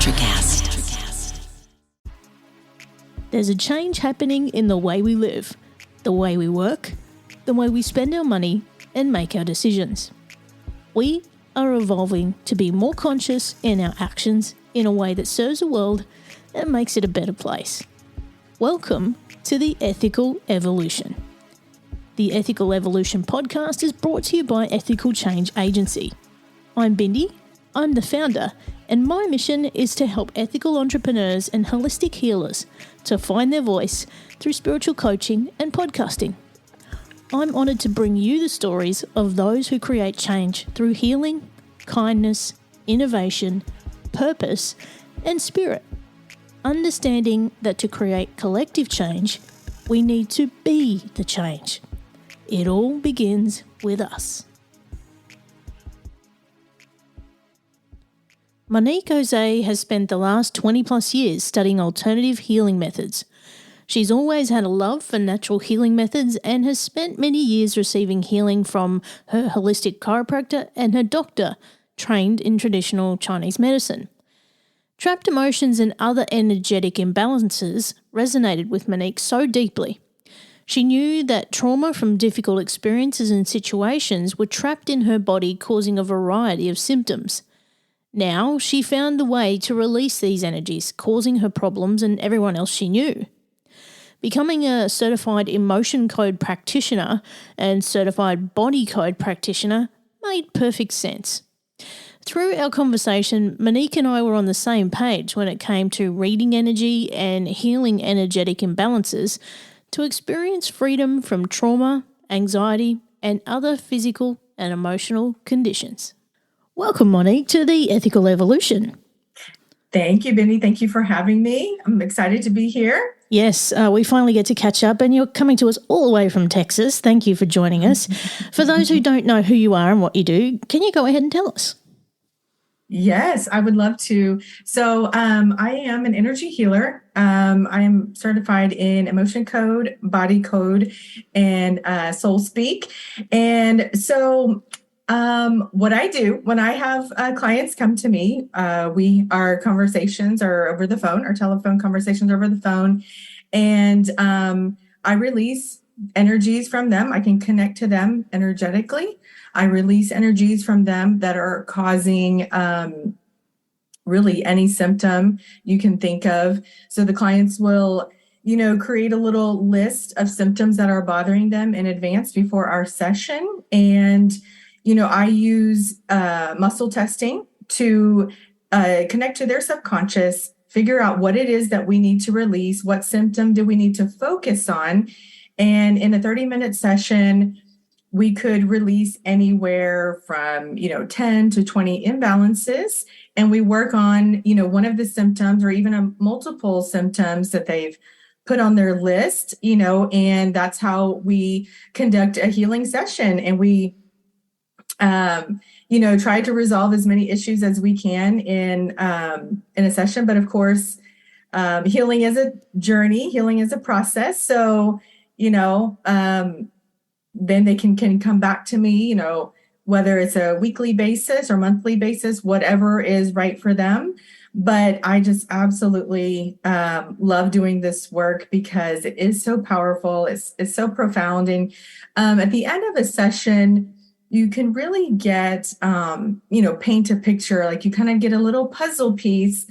Electrocast. There's a change happening in the way we live, the way we work, the way we spend our money and make our decisions. We are evolving to be more conscious in our actions in a way that serves the world and makes it a better place. Welcome to the Ethical Evolution. The Ethical Evolution podcast is brought to you by Ethical Change Agency. I'm Bindi, I'm the founder, and my mission is to help ethical entrepreneurs and holistic healers to find their voice through spiritual coaching and podcasting. I'm honoured to bring you the stories of those who create change through healing, kindness, innovation, purpose, and spirit. Understanding that to create collective change, we need to be the change. It all begins with us. Monique Jose has spent the last 20 plus years studying alternative healing methods. She's always had a love for natural healing methods and has spent many years receiving healing from her holistic chiropractor and her doctor, trained in traditional Chinese medicine. Trapped emotions and other energetic imbalances resonated with Monique so deeply. She knew that trauma from difficult experiences and situations were trapped in her body, causing a variety of symptoms. Now she found the way to release these energies, causing her problems and everyone else she knew. Becoming a certified emotion code practitioner and certified body code practitioner made perfect sense. Through our conversation, Monique and I were on the same page when it came to reading energy and healing energetic imbalances to experience freedom from trauma, anxiety, and other physical and emotional conditions. Welcome, Monique, to the Ethical Evolution. Thank you, Bindi. Thank you for having me. I'm excited to be here. Yes, we finally get to catch up, and you're coming to us all the way from Texas. Thank you for joining us. For those who don't know who you are and what you do, can you go ahead and tell us? Yes, I would love to. So I am an energy healer. I am certified in emotion code, body code, and soul speak. And so what I do when I have clients come to me, our conversations are over the phone, our telephone conversations are over the phone, and I release energies from them. I can connect to them energetically. I release energies from them that are causing really any symptom you can think of. So the clients will, create a little list of symptoms that are bothering them in advance before our session. And I use muscle testing to connect to their subconscious, figure out what it is that we need to release, what symptom do we need to focus on. And in a 30-minute session, we could release anywhere from, 10 to 20 imbalances. And we work on, one of the symptoms or even multiple symptoms that they've put on their list, and that's how we conduct a healing session. And we try to resolve as many issues as we can in a session. But of course, healing is a journey, healing is a process. So, then they can come back to me, whether it's a weekly basis or monthly basis, whatever is right for them. But I just absolutely love doing this work because it is so powerful. It's so profound. And at the end of a session, you can really get, paint a picture, like you kind of get a little puzzle piece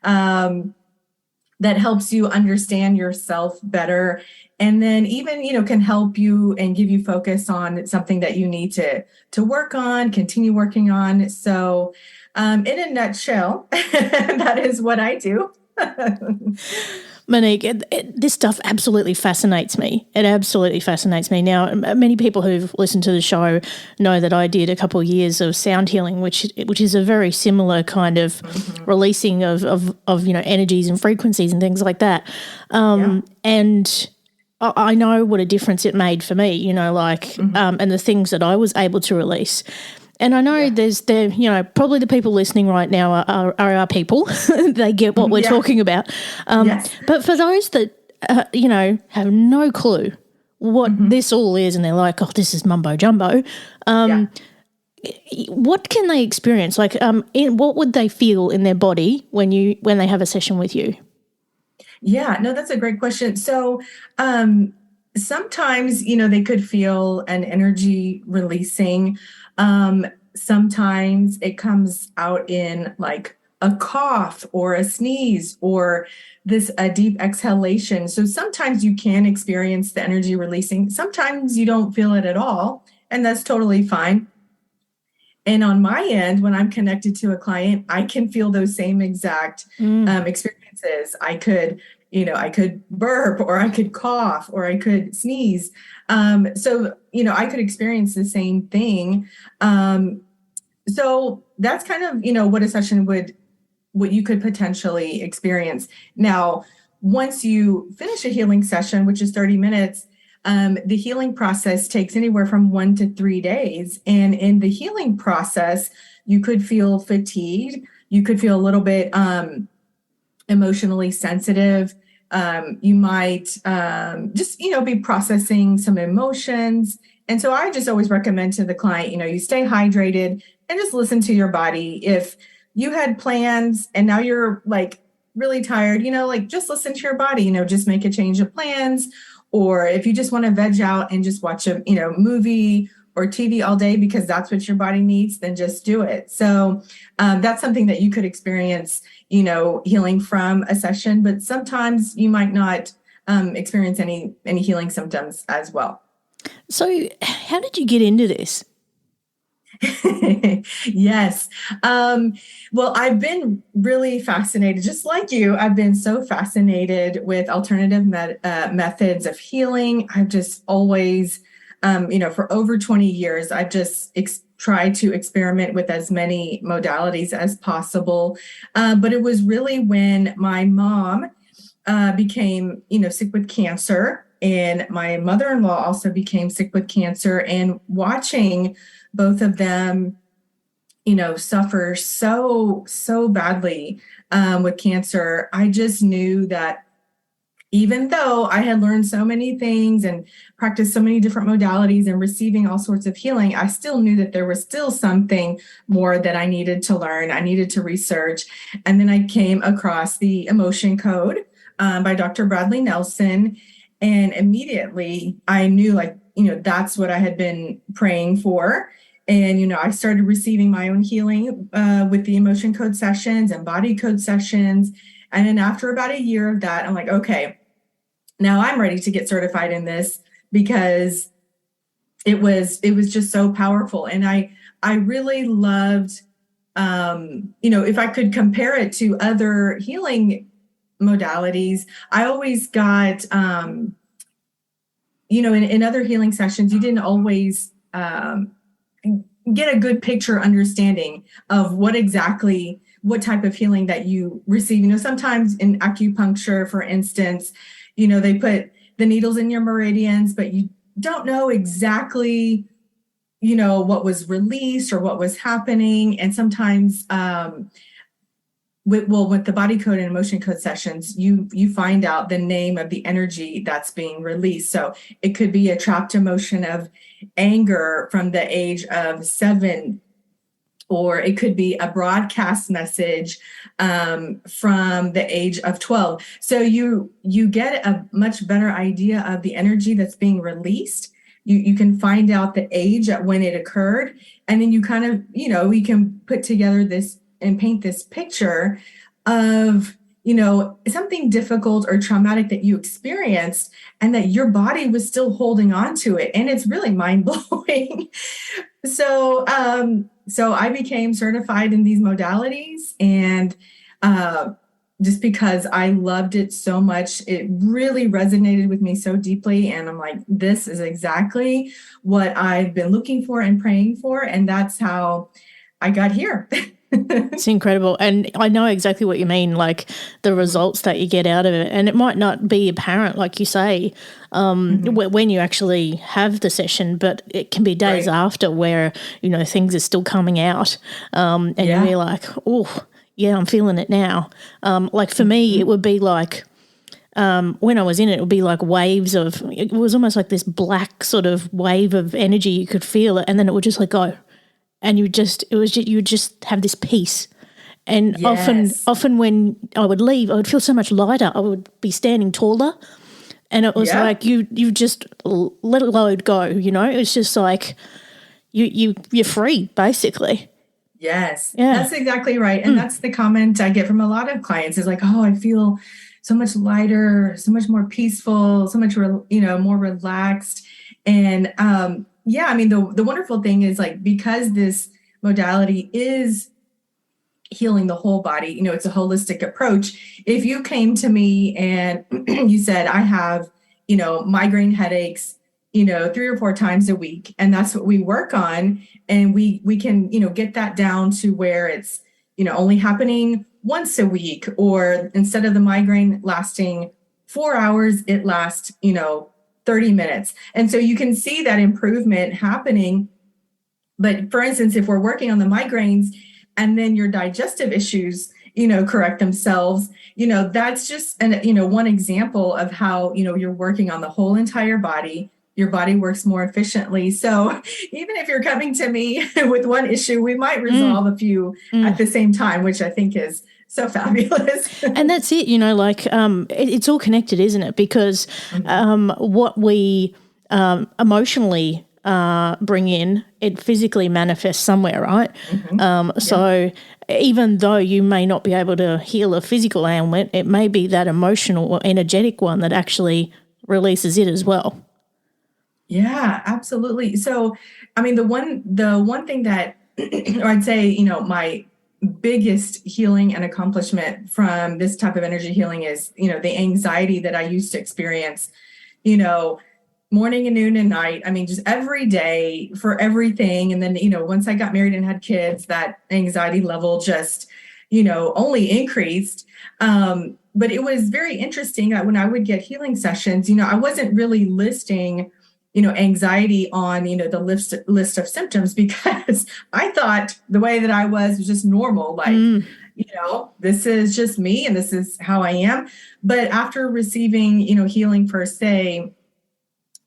that helps you understand yourself better. And then even, can help you and give you focus on something that you need to work on, continue working on. So in a nutshell, that is what I do. Monique, this stuff absolutely fascinates me. It absolutely fascinates me. Now, many people who've listened to the show know that I did a couple of years of sound healing, which is a very similar kind of releasing of energies and frequencies and things like that. And I know what a difference it made for me, and the things that I was able to release. And I know probably the people listening right now are our people. They get what we're talking about. But for those that, have no clue what this all is and they're like, oh, this is mumbo jumbo, what can they experience? Like, what would they feel in their body when they have a session with you? Yeah, no, that's a great question. So, sometimes, they could feel an energy releasing. Sometimes it comes out in like a cough or a sneeze or a deep exhalation. So sometimes you can experience the energy releasing. Sometimes you don't feel it at all, and that's totally fine. And on my end, when I'm connected to a client, I can feel those same exact experiences. I could burp, or I could cough, or I could sneeze. So, I could experience the same thing. So that's kind of, what a session what you could potentially experience. Now, once you finish a healing session, which is 30 minutes, the healing process takes anywhere from 1 to 3 days. And in the healing process, you could feel fatigued. You could feel a little bit emotionally sensitive. You might just, be processing some emotions. And so I just always recommend to the client, you stay hydrated and just listen to your body. If you had plans and now you're like really tired, just listen to your body, just make a change of plans. Or if you just want to veg out and just watch a, movie or TV all day because that's what your body needs, then just do it. So that's something that you could experience, healing from a session, but sometimes you might not experience any healing symptoms as well. So how did you get into this? Yes. Well, I've been really fascinated, just like you. I've been so fascinated with alternative methods of healing. I've just always, for over 20 years, I've just tried to experiment with as many modalities as possible. But it was really when my mom became, sick with cancer, and my mother-in-law also became sick with cancer, and watching both of them, suffer so badly with cancer, I just knew that even though I had learned so many things and practiced so many different modalities and receiving all sorts of healing, I still knew that there was still something more that I needed to learn. I needed to research. And then I came across the Emotion Code by Dr. Bradley Nelson. And immediately I knew, that's what I had been praying for. And, I started receiving my own healing with the Emotion Code sessions and body code sessions. And then after about a year of that, I'm like, okay, now I'm ready to get certified in this, because it was just so powerful. And I really loved, if I could compare it to other healing modalities, I always got, in other healing sessions, you didn't always get a good picture understanding of what type of healing that you receive. Sometimes in acupuncture, for instance, they put the needles in your meridians, but you don't know exactly, what was released or what was happening. And sometimes, with the body code and emotion code sessions, you find out the name of the energy that's being released. So it could be a trapped emotion of anger from the age of 7, or it could be a broadcast message from the age of 12. So you get a much better idea of the energy that's being released. You can find out the age at when it occurred, and then you kind of, we can put together this and paint this picture of, something difficult or traumatic that you experienced, and that your body was still holding on to it. And it's really mind-blowing. So I became certified in these modalities, and just because I loved it so much, it really resonated with me so deeply. And I'm like, this is exactly what I've been looking for and praying for. And that's how I got here. It's incredible. And I know exactly what you mean, like the results that you get out of it. And it might not be apparent, like you say, when you actually have the session, but it can be days after where, things are still coming out. And you're like, oh, yeah, I'm feeling it now. Like for me, it would be like, when I was in it, it would be like waves of, it was almost like this black sort of wave of energy. You could feel it, and then it would just go. and you would just have this peace. And Yes. often when I would leave, I would feel so much lighter. I would be standing taller, and it was Yep. like you just let a load go. It's just like you're free basically. Yes, Yeah. that's exactly right. And that's the comment I get from a lot of clients is like, oh, I feel so much lighter, so much more peaceful, so much, more relaxed. And yeah, I mean, the wonderful thing is like, because this modality is healing the whole body, it's a holistic approach. If you came to me and you said, I have, migraine headaches, 3 or 4 times a week, and that's what we work on, and we can, get that down to where it's, only happening once a week, or instead of the migraine lasting 4 hours, it lasts, 30 minutes. And so you can see that improvement happening. But for instance, if we're working on the migraines and then your digestive issues, correct themselves, that's just one example of how, you're working on the whole entire body. Your body works more efficiently. So even if you're coming to me with one issue, we might resolve a few at the same time, which I think is so fabulous. And that's it, it's all connected, isn't it? Because what we emotionally bring in, it physically manifests somewhere, right? So even though you may not be able to heal a physical ailment, it may be that emotional or energetic one that actually releases it as well. Yeah, absolutely. So, I mean, the one thing that, or I'd say, my biggest healing and accomplishment from this type of energy healing is, the anxiety that I used to experience, morning and noon and night. I mean, just every day for everything. And then, once I got married and had kids, that anxiety level just, only increased. But it was very interesting that when I would get healing sessions, I wasn't really listing anxiety on, the list of symptoms, because I thought the way that I was just normal. Like, this is just me and this is how I am. But after receiving, healing for, say,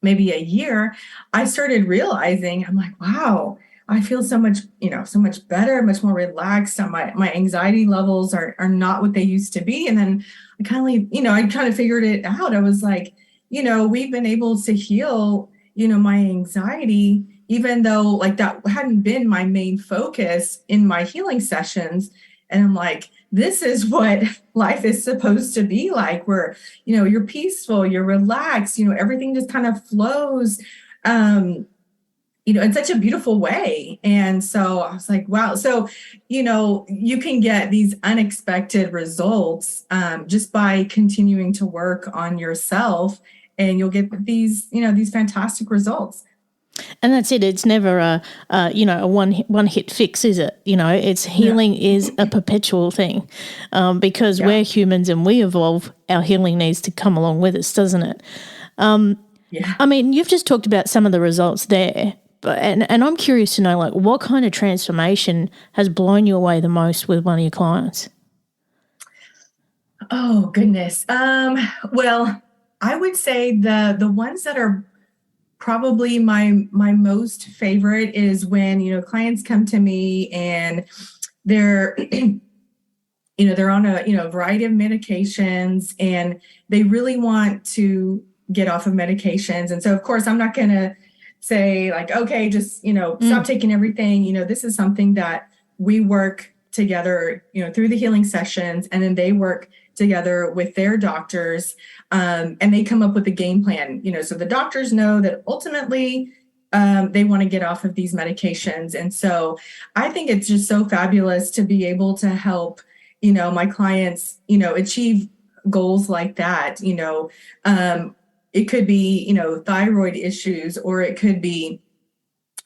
maybe a year, I started realizing, I'm like, wow, I feel so much, so much better, much more relaxed. My anxiety levels are not what they used to be. And then I kind of figured it out. I was like, we've been able to heal, my anxiety, even though like that hadn't been my main focus in my healing sessions. And I'm like, this is what life is supposed to be like, where, you're peaceful, you're relaxed, everything just kind of flows, in such a beautiful way. And so I was like, wow. So, you can get these unexpected results just by continuing to work on yourself, and you'll get these fantastic results. And that's it. It's never a one hit fix, is it? It's healing is a perpetual thing, because we're humans and we evolve. Our healing needs to come along with us, doesn't it? Yeah. I mean, you've just talked about some of the results there, but and I'm curious to know, like, what kind of transformation has blown you away the most with one of your clients? Oh goodness. Well, I would say the ones that are probably my most favorite is when, clients come to me and they're they're on a variety of medications, and they really want to get off of medications. And so of course I'm not going to say like, okay, just, stop taking everything. This is something that we work together, through the healing sessions, and then they work together with their doctors, and they come up with a game plan, so the doctors know that ultimately they want to get off of these medications. And so I think it's just so fabulous to be able to help, my clients, achieve goals like that. It could be, thyroid issues, or it could be,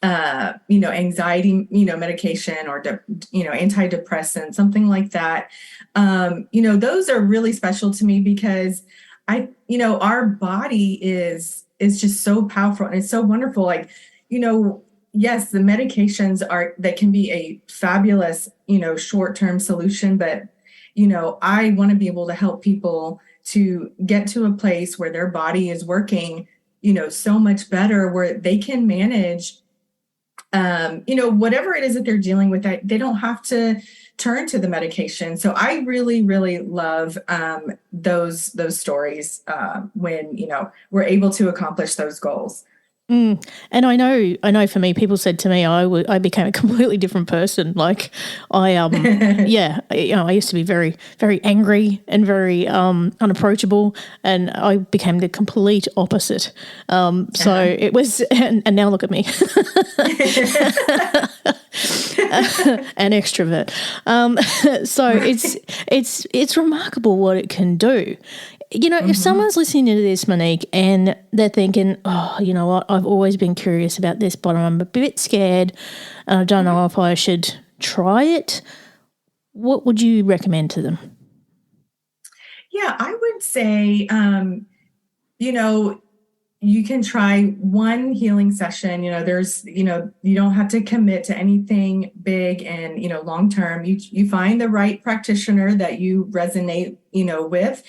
anxiety, medication, or, antidepressant, something like that. Those are really special to me because our body is just so powerful and it's so wonderful. Like, yes, the medications that can be a fabulous, short-term solution, but, I want to be able to help people to get to a place where their body is working, so much better, where they can manage whatever it is that they're dealing with, they don't have to turn to the medication. So I really, really love those stories when, we're able to accomplish those goals. Mm. And I know for me, people said to me, I became a completely different person. Like yeah, I used to be very, very angry and very unapproachable, and I became the complete opposite. So it was, and now look at me, an extrovert. So it's remarkable what it can do. If someone's listening to this, Monique, and they're thinking, oh, you know what, I've always been curious about this, but I'm a bit scared and I don't know if I should try it, what would you recommend to them? Yeah, I would say, you can try one healing session. You don't have to commit to anything big and, long term. You find the right practitioner that you resonate, with.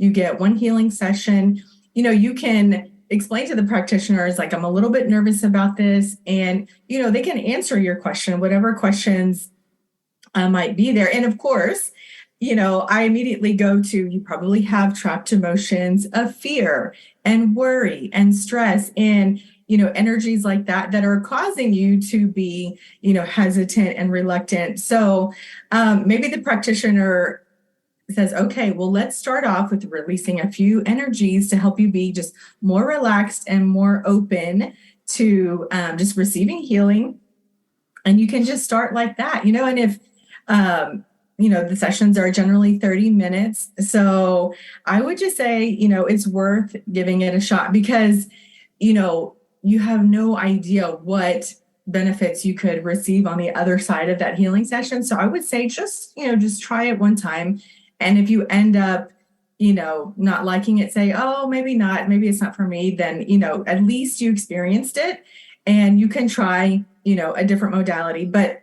You get one healing session. You can explain to the practitioners, like, I'm a little bit nervous about this. And, they can answer your question, whatever questions might be there. And of course, I immediately go to, you probably have trapped emotions of fear and worry and stress and, energies like that are causing you to be, hesitant and reluctant. So maybe the practitioner says, okay, well, let's start off with releasing a few energies to help you be just more relaxed and more open to just receiving healing. And you can just start like that, and if, the sessions are generally 30 minutes. So I would just say, it's worth giving it a shot because, you have no idea what benefits you could receive on the other side of that healing session. So I would say just try it one time. And if you end up, not liking it, say, oh, maybe not, maybe it's not for me, then, at least you experienced it and you can try, a different modality. But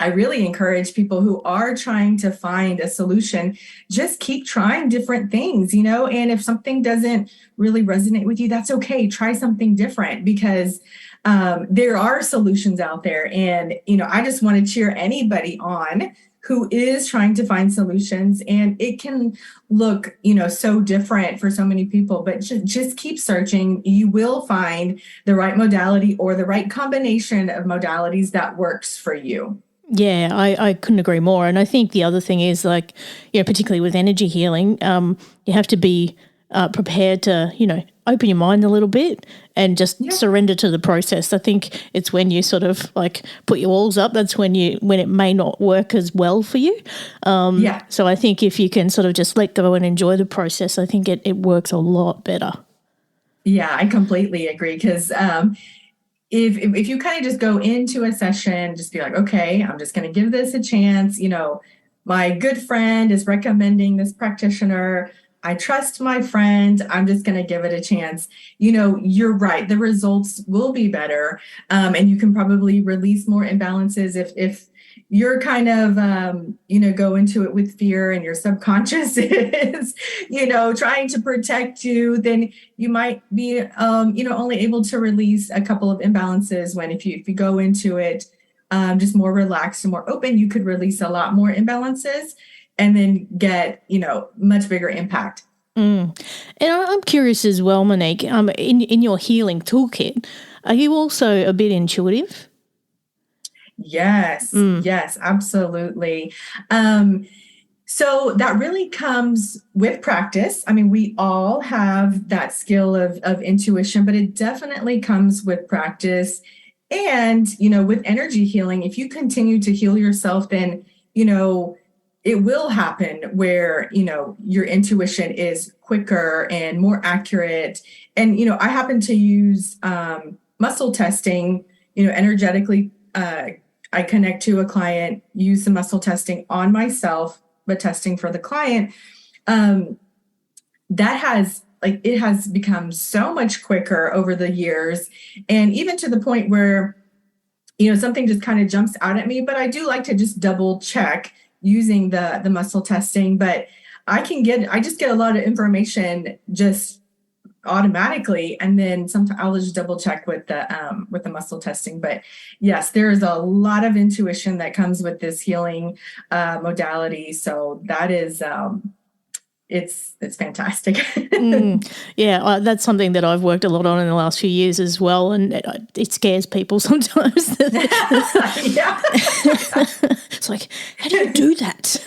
I really encourage people who are trying to find a solution, just keep trying different things, and if something doesn't really resonate with you, that's okay. Try something different because there are solutions out there. And, I just want to cheer anybody on who is trying to find solutions, and it can look, so different for so many people, but just keep searching. You will find the right modality or the right combination of modalities that works for you. Yeah, I couldn't agree more. And I think the other thing is, like, particularly with energy healing, you have to be prepared to, open your mind a little bit and just surrender to the process. I think it's when you sort of like put your walls up, that's when it may not work as well for you. So I think if you can sort of just let go and enjoy the process, I think it works a lot better. Yeah, I completely agree. Because if you kind of just go into a session, just be like, okay, I'm just going to give this a chance. My good friend is recommending this practitioner. I trust my friend. I'm just going to give it a chance. You're right. The results will be better. And you can probably release more imbalances if you're kind of, go into it with fear and your subconscious is, trying to protect you, then you might be, only able to release a couple of imbalances when if you go into it just more relaxed and more open, you could release a lot more imbalances and then get, much bigger impact. And I'm curious as well, Monique, in your healing toolkit, are you also a bit intuitive? Yes, yes, absolutely. So that really comes with practice. I mean, we all have that skill of intuition, but it definitely comes with practice. And, with energy healing, if you continue to heal yourself, then, it will happen where, your intuition is quicker and more accurate. And, I happen to use muscle testing, energetically. I connect to a client, use the muscle testing on myself, but testing for the client. That has it has become so much quicker over the years. And even to the point where, something just kind of jumps out at me, but I do like to just double check using the muscle testing. But I just get a lot of information just automatically. And then sometimes I'll just double check with the muscle testing. But yes, there is a lot of intuition that comes with this healing modality. So that is it's fantastic. Yeah, that's something that I've worked a lot on in the last few years as well, and it scares people sometimes. Yeah. It's like, how do you do that?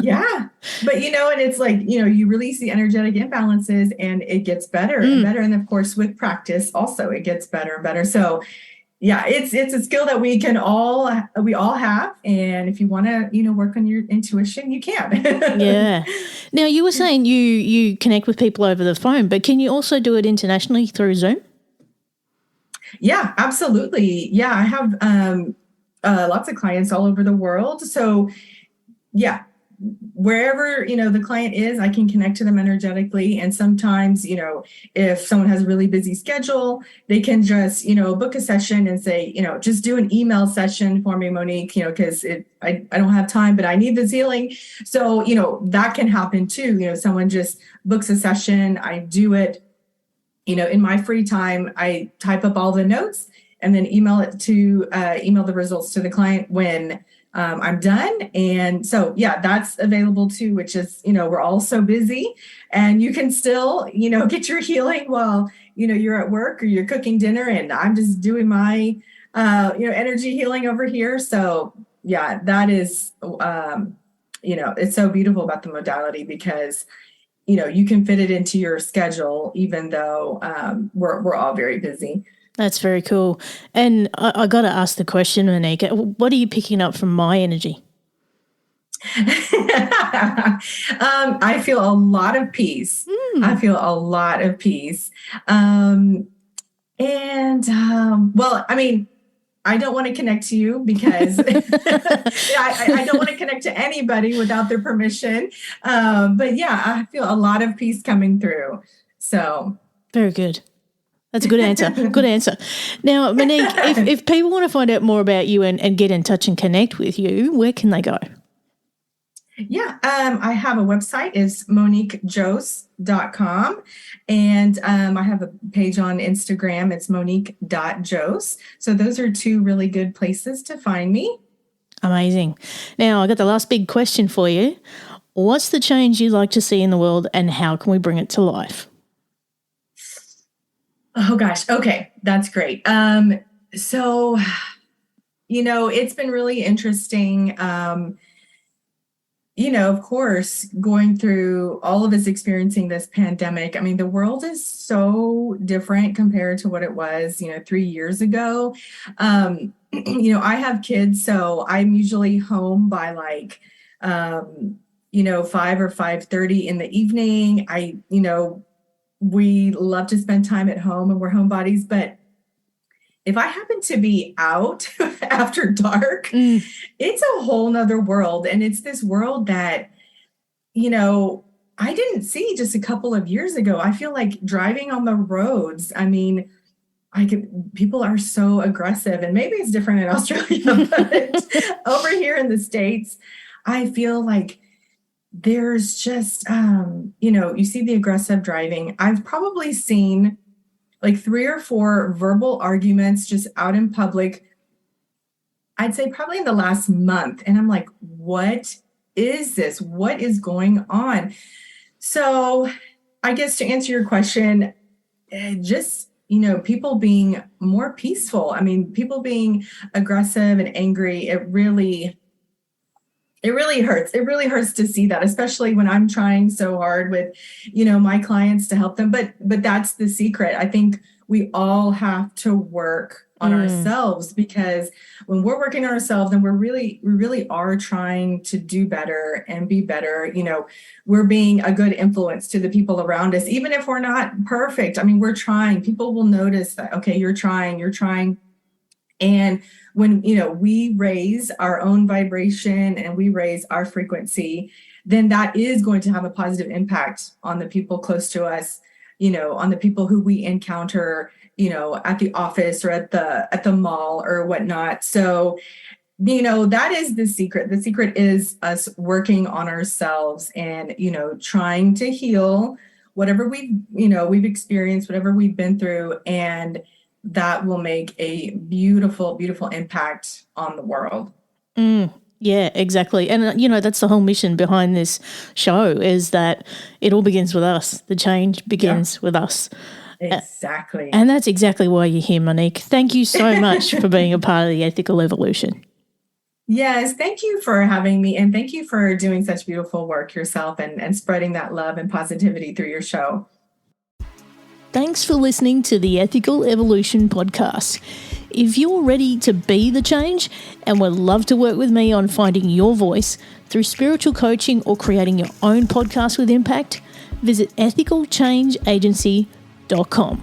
Yeah. But, and it's like, you release the energetic imbalances and it gets better and better. And of course, with practice also, it gets better and better. So yeah, it's a skill that we all have. And if you want to, work on your intuition, you can. Yeah. Now, you were saying you connect with people over the phone, but can you also do it internationally through Zoom? Yeah, absolutely. Yeah, I have lots of clients all over the world. So yeah, wherever, the client is, I can connect to them energetically. And sometimes, if someone has a really busy schedule, they can just, book a session and say, just do an email session for me, Monique, because I don't have time, but I need this healing. So, that can happen too. Someone just books a session. I do it, in my free time. I type up all the notes and then email the results to the client when I'm done. And so, yeah, that's available too, which is, we're all so busy and you can still, get your healing while, you're at work or you're cooking dinner, and I'm just doing my, energy healing over here. So yeah, that is, it's so beautiful about the modality because, you can fit it into your schedule, even though we're all very busy. That's very cool. And I got to ask the question, Monique, what are you picking up from my energy? I feel a lot of peace. I feel a lot of peace. Well, I mean, I don't want to connect to you because I don't want to connect to anybody without their permission. But yeah, I feel a lot of peace coming through. So very good. That's a good answer. Good answer. Now, Monique, if people want to find out more about you and get in touch and connect with you, where can they go? Yeah, I have a website. It's moniquejose.com. And I have a page on Instagram. It's monique.jose. So those are two really good places to find me. Amazing. Now, I got the last big question for you. What's the change you'd like to see in the world and how can we bring it to life? Oh, gosh. Okay. That's great. So, it's been really interesting. Of course, going through all of us experiencing this pandemic. I mean, the world is so different compared to what it was, 3 years ago. I have kids, so I'm usually home by 5 or 5:30 in the evening. We love to spend time at home and we're homebodies, but if I happen to be out after dark, it's a whole nother world. And it's this world that, I didn't see just a couple of years ago. I feel like driving on the roads, I mean, people are so aggressive, and maybe it's different in Australia, but over here in the States, I feel like there's just, you see the aggressive driving. I've probably seen 3 or 4 verbal arguments just out in public, I'd say probably in the last month. And I'm like, what is this? What is going on? So I guess to answer your question, just, people being more peaceful. I mean, people being aggressive and angry, it really hurts. It really hurts to see that, especially when I'm trying so hard with, my clients to help them. But that's the secret. I think we all have to work on ourselves, because when we're working on ourselves, then we really are trying to do better and be better. We're being a good influence to the people around us, even if we're not perfect. I mean, we're trying. People will notice that, okay, you're trying. And when, we raise our own vibration and we raise our frequency, then that is going to have a positive impact on the people close to us, on the people who we encounter, at the office or at the mall or whatnot. So, that is the secret. The secret is us working on ourselves and, trying to heal whatever we've experienced, whatever we've been through, and that will make a beautiful, beautiful impact on the world. Yeah, exactly. And, that's the whole mission behind this show, is that it all begins with us. The change begins with us. Exactly. And that's exactly why you're here, Monique. Thank you so much for being a part of the Ethical Evolution. Yes, thank you for having me, and thank you for doing such beautiful work yourself and spreading that love and positivity through your show. Thanks for listening to the Ethical Evolution podcast. If you're ready to be the change and would love to work with me on finding your voice through spiritual coaching or creating your own podcast with impact, visit ethicalchangeagency.com.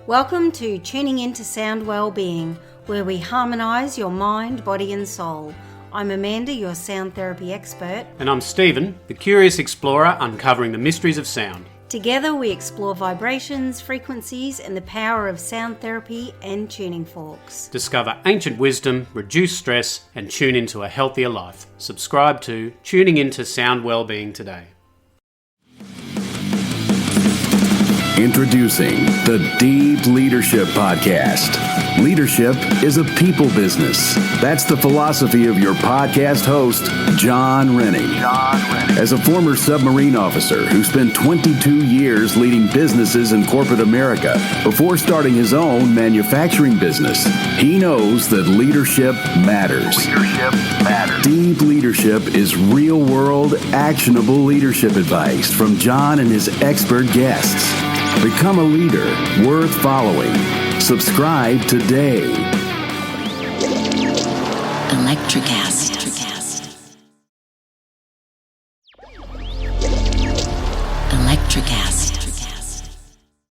Welcome to Tuning Into Sound Wellbeing, where we harmonise your mind, body and soul. I'm Amanda, your sound therapy expert. And I'm Stephen, the curious explorer uncovering the mysteries of sound. Together we explore vibrations, frequencies and the power of sound therapy and tuning forks. Discover ancient wisdom, reduce stress and tune into a healthier life. Subscribe to Tuning Into Sound Wellbeing today. Introducing the Deep Leadership Podcast. Leadership is a people business. That's the philosophy of your podcast host, John Rennie. As a former submarine officer who spent 22 years leading businesses in corporate America before starting his own manufacturing business, he knows that leadership matters. Deep Leadership is real-world, actionable leadership advice from John and his expert guests. Become a leader worth following. Subscribe today. Electricast. Electricast.